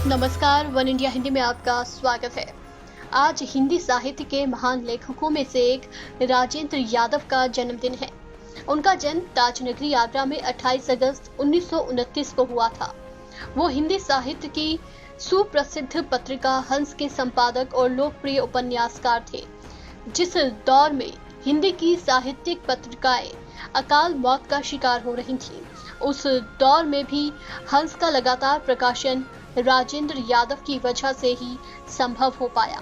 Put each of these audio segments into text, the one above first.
नमस्कार, one India Hindi में आपका स्वागत है। आज हिंदी साहित्य के महान लेखकों में से एक राजेंद्र यादव का जन्मदिन है। उनका जन्म ताजनगरी आगरा में 28 अगस्त 1929 को हुआ था। वो हिंदी साहित्य की सुप्रसिद्ध पत्रिका हंस के संपादक और लोकप्रिय उपन्यासकार थे। जिस दौर में हिंदी की साहित्यिक पत्रिकाएं अकाल मौत का शिकार हो रही थीं, उस दौर में भी हंस का लगातार प्रकाशन राजेंद्र यादव की वजह से ही संभव हो पाया।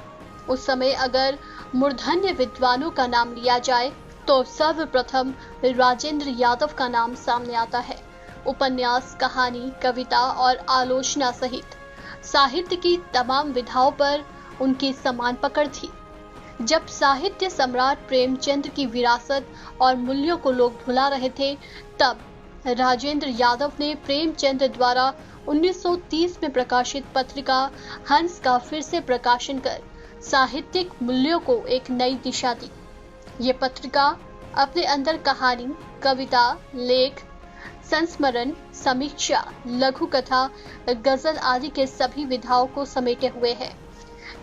उस समय अगर मूर्धन्य विद्वानों का नाम लिया जाए तो सर्वप्रथम राजेंद्र यादव का नाम सामने आता है। उपन्यास, कहानी, कविता और आलोचना सहित साहित्य की तमाम विधाओं पर उनकी समान पकड़ थी। जब साहित्य सम्राट प्रेमचंद की विरासत और मूल्यों को लोग भुला रहे थे, तब राजेंद्र यादव ने प्रेमचंद द्वारा 1930 में प्रकाशित पत्रिका हंस का फिर से प्रकाशन कर साहित्यिक मूल्यों को एक नई दिशा दी। ये पत्रिका अपने अंदर कहानी, कविता, लेख, संस्मरण, समीक्षा, लघु कथा, गजल आदि के सभी विधाओं को समेटे हुए है।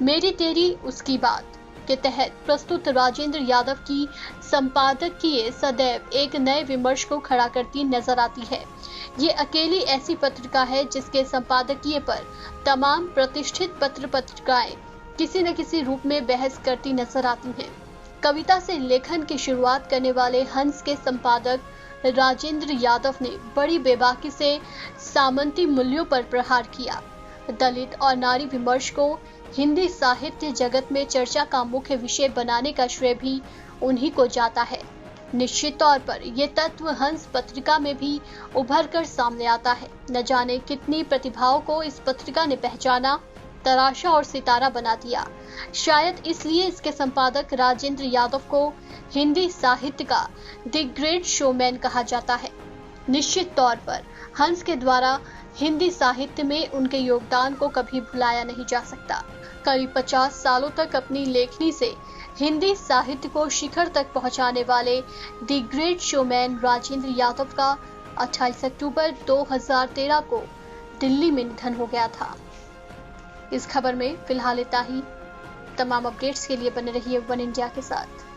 मेरी तेरी उसकी बात के तहत प्रस्तुत राजेंद्र यादव की संपादकीय सदैव एक नए विमर्श को खड़ा करती नजर आती है। ये अकेली ऐसी पत्रिका है जिसके संपादकीय पर तमाम प्रतिष्ठित पत्र पत्रिकाएं किसी न किसी रूप में बहस करती नजर आती हैं। कविता से लेखन की शुरुआत करने वाले हंस के संपादक राजेंद्र यादव ने बड़ी बेबाकी से सामंती मूल्यों पर प्रहार किया। दलित और नारी विमर्श को हिंदी साहित्य जगत में चर्चा का मुख्य विषय बनाने का श्रेय भी उन्हीं को जाता है। निश्चित तौर पर यह तत्व हंस पत्रिका में भी उभर कर सामने आता है। न जाने कितनी प्रतिभाओं को इस पत्रिका ने पहचाना, तराशा और सितारा बना दिया। शायद इसलिए इसके संपादक राजेंद्र यादव को हिंदी साहित्य का द ग्रेट शोमैन कहा जाता है। निश्चित तौर पर हंस के द्वारा हिंदी साहित्य में उनके योगदान को कभी भुलाया नहीं जा सकता। करीब 50 सालों तक अपनी लेखनी से हिंदी साहित्य को शिखर तक पहुंचाने वाले the great showman Rajendra Yadav का 28 अक्टूबर 2013 को दिल्ली में निधन हो गया था। इस खबर में फिलहाल इतना ही। तमाम अपडेट्स के लिए बने रहिए वन इंडिया के साथ।